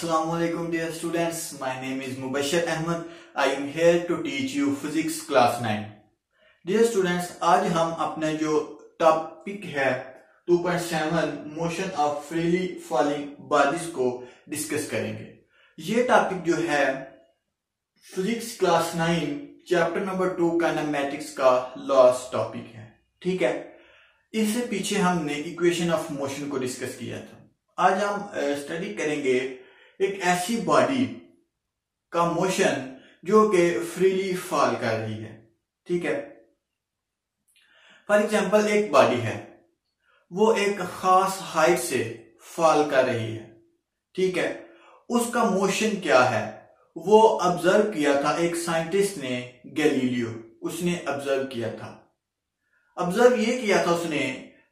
Assalamualaikum dear students, my name is Mubashir Ahmed. I am here to teach you physics class 9. Dear students, आज हम अपना जो topic है 2.7 motion of freely falling bodies को discuss करेंगे। ये topic जो है physics class 9 chapter number 2 kinematics का लास्ट टॉपिक है। ठीक है, इससे पीछे हमने इक्वेशन ऑफ मोशन को डिस्कस किया था। आज हम स्टडी करेंगे एक ऐसी बॉडी का मोशन जो कि फ्रीली फॉल कर रही है। ठीक है, फॉर एग्जांपल एक बॉडी है, वो एक खास हाइट से फॉल कर रही है। ठीक है, उसका मोशन क्या है वो ऑब्जर्व किया था एक साइंटिस्ट ने, गैलीलियो, उसने ऑब्जर्व किया था। ऑब्जर्व ये किया था उसने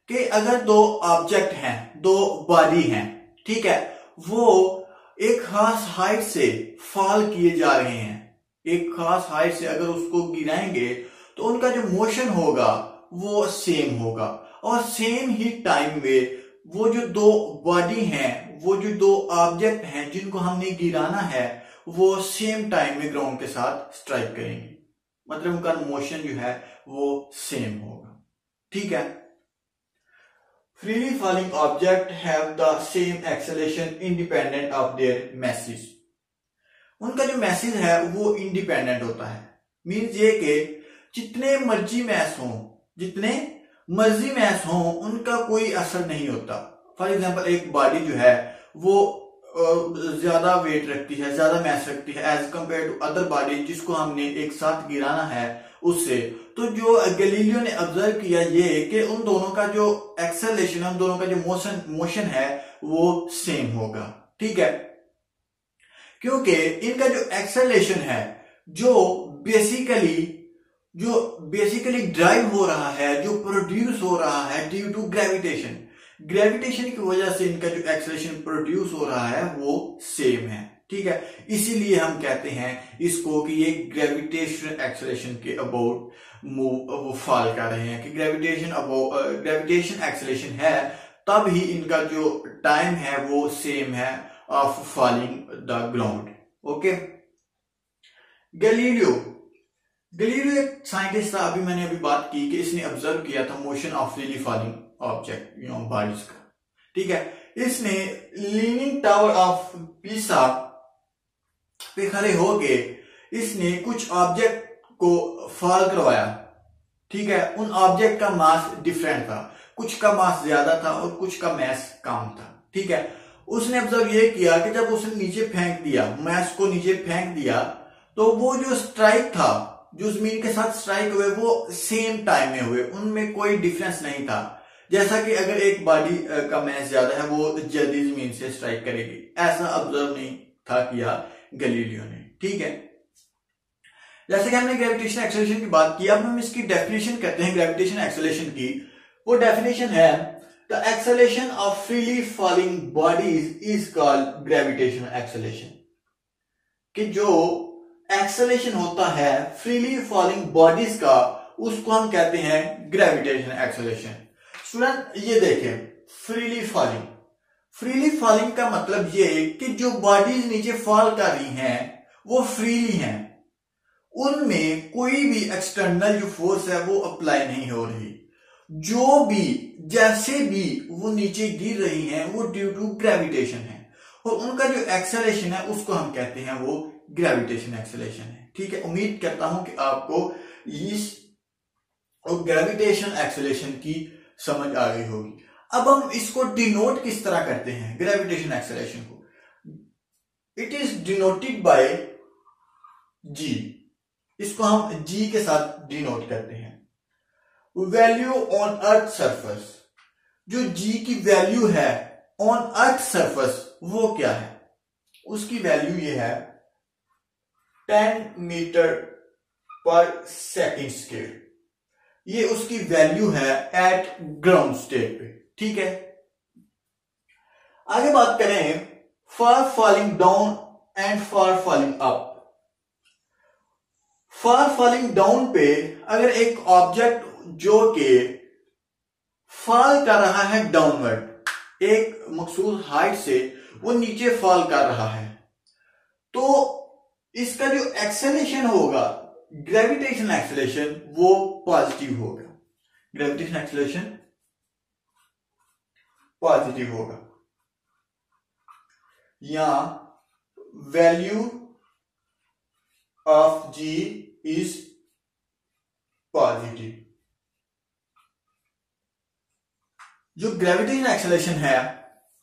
कि अगर दो ऑब्जेक्ट हैं, दो बॉडी हैं, ठीक है, वो एक खास हाइट से फॉल किए जा रहे हैं। एक खास हाइट से अगर उसको गिराएंगे तो उनका जो मोशन होगा वो सेम होगा, और सेम ही टाइम में वो जो दो बॉडी हैं, वो जो दो ऑब्जेक्ट हैं जिनको हमने गिराना है, वो सेम टाइम में ग्राउंड के साथ स्ट्राइक करेंगे। मतलब उनका मोशन जो है वो सेम होगा। ठीक है, freely falling object have the same acceleration independent of their masses. उनका जो मैसेज है वो इंडिपेंडेंट होता है। मीन्स ये कि जितने मर्जी मैस हो उनका कोई असर नहीं होता। फॉर एग्जांपल एक बॉडी जो है वो ज्यादा वेट रखती है, ज्यादा मैस रखती है as compared to other body जिसको हमने एक साथ गिराना है उससे। तो जो गैलीलियो ने ऑब्जर्व किया ये कि उन दोनों का जो एक्सेलरेशन है, उन दोनों का जो मोशन है वो सेम होगा। ठीक है, क्योंकि इनका जो एक्सेलरेशन है जो बेसिकली ड्राइव हो रहा है, जो प्रोड्यूस हो रहा है ड्यू टू ग्रेविटेशन की वजह से इनका जो एक्सेलरेशन प्रोड्यूस हो रहा है वो सेम है। ठीक है, इसीलिए हम कहते हैं इसको कि ये ग्रेविटेशन एक्सेलरेशन के अबाउट वो फॉल कर रहे हैं, कि ग्रेविटेशन एक्सेलरेशन है तब ही इनका जो टाइम है वो सेम है of falling the ground. Okay, Galileo एक साइंटिस्ट था। अभी मैंने बात की कि इसने ऑब्जर्व किया था motion of freely falling object bodies का। ठीक है, इसने लीनिंग टावर ऑफ पीसा पे खड़े होके इसने कुछ ऑब्जेक्ट को फॉल करवाया। ठीक है, उन ऑब्जेक्ट का मास डिफरेंट था, कुछ का मास ज्यादा था और कुछ का मास कम था। ठीक है, उसने ऑब्जर्व ये किया कि जब उसने नीचे फेंक दिया, मास को नीचे फेंक दिया, तो वो जो स्ट्राइक था, जो जमीन के साथ स्ट्राइक हुए वो सेम टाइम में हुए, उनमें कोई डिफरेंस नहीं था। जैसा कि अगर एक बॉडी का मास ज्यादा है वो जल्दी जमीन से स्ट्राइक करेगी, ऐसा ऑब्जर्व नहीं था किया गैलीलियो ने। ठीक है, जैसे कि हमने ग्रेविटेशन एक्सेलरेशन की बात की, अब हम इसकी डेफिनेशन करते हैं ग्रेविटेशन एक्सेलरेशन की। वो डेफिनेशन है the acceleration of freely falling bodies is called gravitational acceleration. कि जो एक्सेलरेशन होता है फ्रीली फॉलिंग बॉडीज का उसको हम कहते हैं ग्रेविटेशनल एक्सेलरेशन। स्टूडेंट ये देखें, फ्रीली फॉलिंग का मतलब ये कि जो बॉडीज नीचे फॉल कर रही हैं वो फ्रीली हैं, उनमें कोई भी एक्सटर्नल जो फोर्स है वो अप्लाई नहीं हो रही। जो भी जैसे भी वो नीचे गिर रही हैं वो ड्यू टू ग्रेविटेशन है, और उनका जो एक्सेलरेशन है उसको हम कहते हैं वो ग्रेविटेशन एक्सेलरेशन है। ठीक है, उम्मीद करता हूं कि आपको इस ग्रेविटेशन एक्सेलरेशन की समझ आ गई होगी। अब हम इसको डिनोट किस तरह करते हैं ग्रेविटेशन एक्सेलरेशन को? इट इज डिनोटेड बाय जी। इसको हम जी के साथ डिनोट करते हैं। वैल्यू ऑन अर्थ सरफेस, जो जी की वैल्यू है ऑन अर्थ सरफेस वो क्या है? उसकी वैल्यू ये है 10 मीटर पर सेकेंड स्क्वायर। ये उसकी वैल्यू है एट ग्राउंड स्टेट पे। ठीक है, आगे बात करें for falling down and for falling up. For falling down पे अगर एक ऑब्जेक्ट जो कि फॉल कर रहा है डाउनवर्ड एक मखसूस हाइट से, वो नीचे फॉल कर रहा है, तो इसका जो एक्सेलेरेशन होगा, ग्रेविटेशनल एक्सेलेरेशन, वो पॉजिटिव होगा। ग्रेविटेशनल एक्सेलेरेशन पॉजिटिव होगा, या value of g is positive. जो ग्रेविटेशनल एक्सेलेरेशन है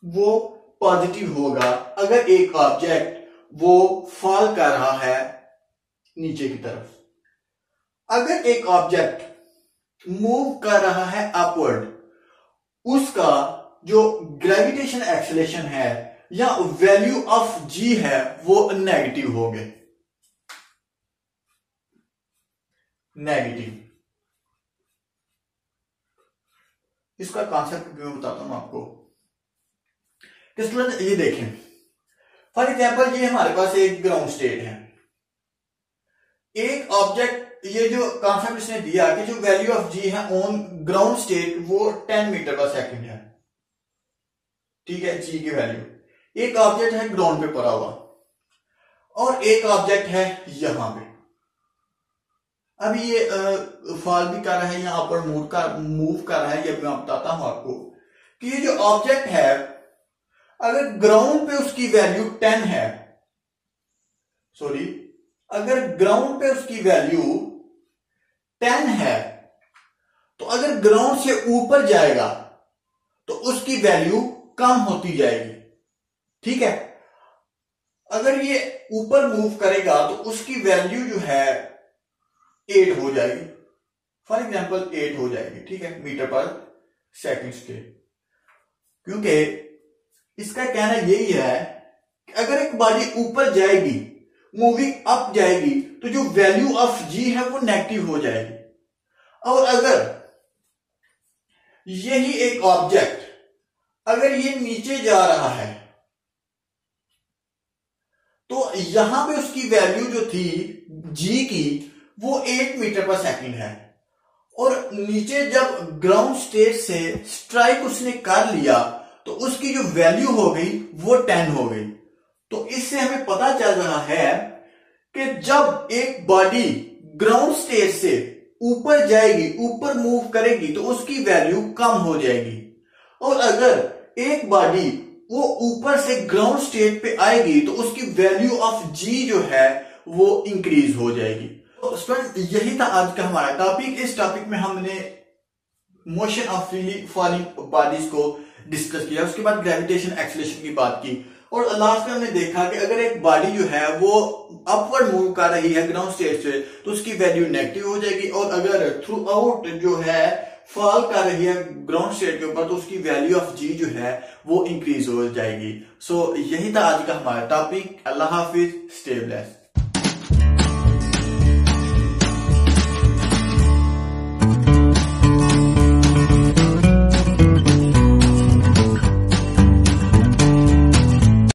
वो पॉजिटिव होगा अगर एक ऑब्जेक्ट वो फॉल कर रहा है नीचे की तरफ। अगर एक ऑब्जेक्ट मूव कर रहा है अपवर्ड, उसका जो ग्रेविटेशनल एक्सेलेरेशन है या वैल्यू ऑफ जी है वो नेगेटिव हो गए, नेगेटिव। इसका कॉन्सेप्ट मैं बताता हूं आपको। स्टूडेंट ये देखें, फॉर एग्जांपल ये हमारे पास एक ग्राउंड स्टेट है, एक ऑब्जेक्ट, ये जो कॉन्सेप्ट इसने दिया कि जो वैल्यू ऑफ जी है ऑन ग्राउंड स्टेट वो 10 मीटर पर सेकंड है, ठीक है, जी की वैल्यू। एक ऑब्जेक्ट है ग्राउंड पे पड़ा हुआ और एक ऑब्जेक्ट है यहां पे। अभी ये फॉल भी कर रहा है, यहां पर मूव कर रहा है, ये मैं बताता हूं आपको कि ये जो ऑब्जेक्ट है अगर ग्राउंड पे उसकी वैल्यू 10 है, सॉरी, अगर ग्राउंड पे उसकी वैल्यू 10 है, तो अगर ग्राउंड से ऊपर जाएगा तो उसकी वैल्यू कम होती जाएगी, ठीक है। अगर ये ऊपर मूव करेगा तो उसकी वैल्यू जो है 8 हो जाएगी, फॉर एग्जांपल 8 हो जाएगी, ठीक है, मीटर पर सेकंड स्केल। क्योंकि इसका कहना यही है कि अगर एक बॉडी ऊपर जाएगी, मूविंग अप जाएगी, तो जो वैल्यू ऑफ जी है वो नेगेटिव हो जाएगी। और अगर यही एक ऑब्जेक्ट अगर ये नीचे जा रहा है तो यहां पे उसकी वैल्यू जो थी जी की वो 8 मीटर पर सेकंड है, और नीचे जब ग्राउंड स्टेट से स्ट्राइक उसने कर लिया तो उसकी जो वैल्यू हो गई वो 10 हो गई। तो इससे हमें पता चल रहा है कि जब एक बॉडी ग्राउंड स्टेट से ऊपर जाएगी, ऊपर मूव करेगी, तो उसकी वैल्यू कम हो जाएगी। और अगर एक बॉडी वो ऊपर से ग्राउंड स्टेट पे आएगी तो उसकी वैल्यू ऑफ जी जो है वो इंक्रीज हो जाएगी। तो स्टूडेंट यही था आज का हमारा टॉपिक। इस टॉपिक में हमने motion of freely falling bodies को डिस्कस किया, उसके बाद ग्रेविटेशन एक्सेलरेशन की बात की, और लास्ट में हमने देखा कि अगर एक बॉडी जो है वो अपवर्ड मूव कर रही है ग्राउंड स्टेट से तो उसकी वैल्यू नेगेटिव हो जाएगी, और अगर थ्रू आउट जो है फॉल कर रही है ग्राउंड स्टेट के ऊपर तो उसकी वैल्यू ऑफ जी जो है वो इंक्रीज हो जाएगी। सो यही था आज का हमारा टॉपिक। अल्लाह हाफिज, स्टे ब्लेस्ड।